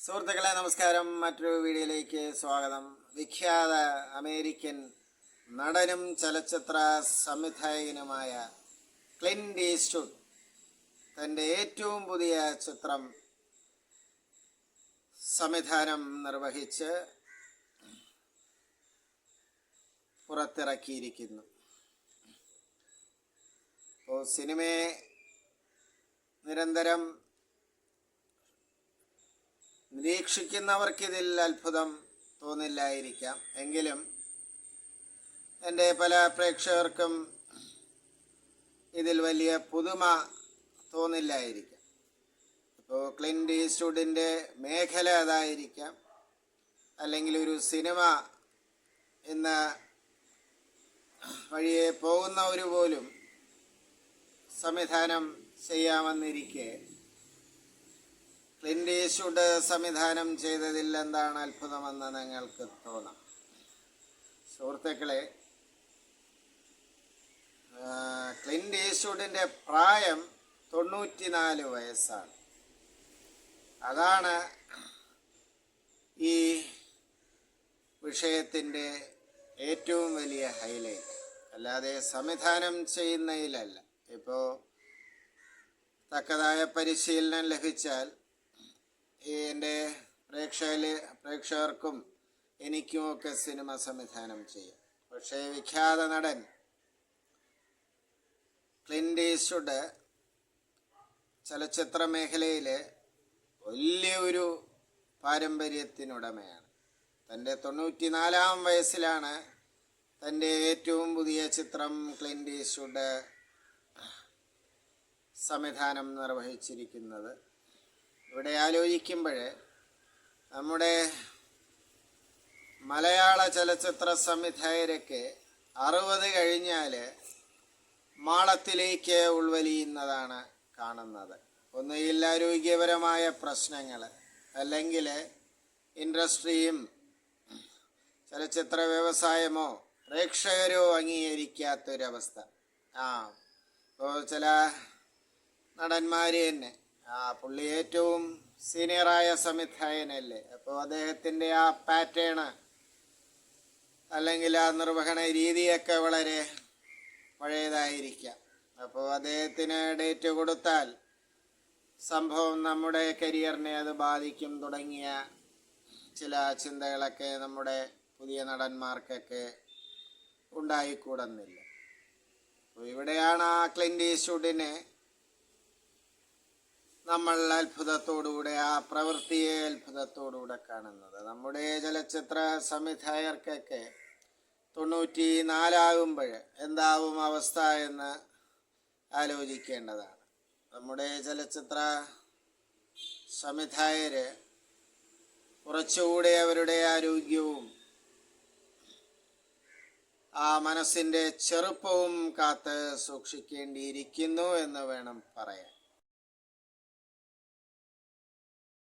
സുഹൃത്തുക്കളെ നമസ്കാരം. മറ്റൊരു വീഡിയോയിലേക്ക് സ്വാഗതം. വിഖ്യാത അമേരിക്കൻ നടനും ചലച്ചിത്ര സംവിധായകനുമായ ക്ലിന്റ് ഈസ്റ്റ്വുഡ് തൻ്റെ ഏറ്റവും പുതിയ ചിത്രം സംവിധാനം നിർവഹിച്ച് പുറത്തിറക്കിയിരിക്കുന്നു. അപ്പോൾ സിനിമയെ നിരന്തരം നിരീക്ഷിക്കുന്നവർക്കിതിൽ അത്ഭുതം തോന്നില്ലായിരിക്കാം. എങ്കിലും എൻ്റെ പല പ്രേക്ഷകർക്കും ഇതിൽ വലിയ പുതുമ തോന്നില്ലായിരിക്കാം. ഇപ്പോൾ ക്ലിന്റ് ഈസ്റ്റ്വുഡിൻ്റെ മേഖല അതായിരിക്കാം, അല്ലെങ്കിൽ ഒരു സിനിമ ഇന്ന് വഴിയെ പോകുന്നവർ പോലും സംവിധാനം ചെയ്യാമെന്നിരിക്കെ ക്ലിന്റ് ഈസ്റ്റ്വുഡ് സംവിധാനം ചെയ്തതിൽ എന്താണ് അത്ഭുതമെന്ന് നിങ്ങൾക്ക് തോന്നാം. സുഹൃത്തുക്കളെ, ക്ലിന്റ് ഈസ്റ്റ്വുഡിൻ്റെ പ്രായം 94 വയസ്സാണ്. അതാണ് ഈ വിഷയത്തിൻ്റെ ഏറ്റവും വലിയ ഹൈലൈറ്റ്, അല്ലാതെ സംവിധാനം ചെയ്യുന്നതിലല്ല. ഇപ്പോൾ തക്കതായ പരിശീലനം ലഭിച്ചാൽ എൻ്റെ പ്രേക്ഷകർക്കും എനിക്കുമൊക്കെ സിനിമ സംവിധാനം ചെയ്യാം. പക്ഷേ വിഖ്യാത നടൻ ക്ലിന്റ് ഈസ്റ്റ്വുഡ് ചലച്ചിത്ര മേഖലയിൽ വലിയ ഒരു പാരമ്പര്യത്തിനുടമയാണ്. തൻ്റെ 94-ാം വയസ്സിലാണ് തൻ്റെ ഏറ്റവും പുതിയ ചിത്രം ക്ലിന്റ് ഈസ്റ്റ്വുഡ് സംവിധാനം നിർവഹിച്ചിരിക്കുന്നത്. ഇവിടെ ആലോചിക്കുമ്പോൾ നമ്മുടെ മലയാള ചലച്ചിത്ര സംവിധായകരൊക്കെ 60 കഴിഞ്ഞാൽ മാളത്തിലേക്ക് ഉൾവലിയുന്നതാണ് കാണുന്നത്. ഒന്നുകിൽ ആരോഗ്യപരമായ പ്രശ്നങ്ങൾ, അല്ലെങ്കിൽ ഇൻഡസ്ട്രിയും ചലച്ചിത്ര വ്യവസായമോ പ്രേക്ഷകരോ അംഗീകരിക്കാത്തൊരവസ്ഥ. ഇപ്പോൾ ചില നടന്മാർ തന്നെ, പുള്ളി ഏറ്റവും സീനിയറായ സംവിധായകനല്ലേ, അപ്പോൾ അദ്ദേഹത്തിൻ്റെ ആ പാറ്റേണ് അല്ലെങ്കിൽ ആ നിർവഹണ രീതിയൊക്കെ വളരെ പഴയതായിരിക്കാം. അപ്പോൾ അദ്ദേഹത്തിന് ഡേറ്റ് കൊടുത്താൽ സംഭവം നമ്മുടെ കരിയറിനെ അത് ബാധിക്കും തുടങ്ങിയ ചില ചിന്തകളൊക്കെ നമ്മുടെ പുതിയ നടന്മാർക്കൊക്കെ ഉണ്ടായിക്കൂടുന്നില്ല. അപ്പോൾ ഇവിടെയാണ് ആ ക്ലിന്റ് ഈസ്റ്റ്വുഡിനെ നമ്മൾ അത്ഭുതത്തോടുകൂടെ, ആ പ്രവൃത്തിയെ അത്ഭുതത്തോടുകൂടെ കാണുന്നത്. നമ്മുടെ ചലച്ചിത്ര സംവിധായകർക്കൊക്കെ 94 ആകുമ്പോൾ എന്താവും അവസ്ഥ എന്ന് ആലോചിക്കേണ്ടതാണ്. നമ്മുടെ ചലച്ചിത്ര സംവിധായകർ കുറച്ചുകൂടെ അവരുടെ ആരോഗ്യവും ആ മനസ്സിൻ്റെ ചെറുപ്പവും കാത്ത് സൂക്ഷിക്കേണ്ടിയിരിക്കുന്നു എന്ന് വേണം പറയാൻ.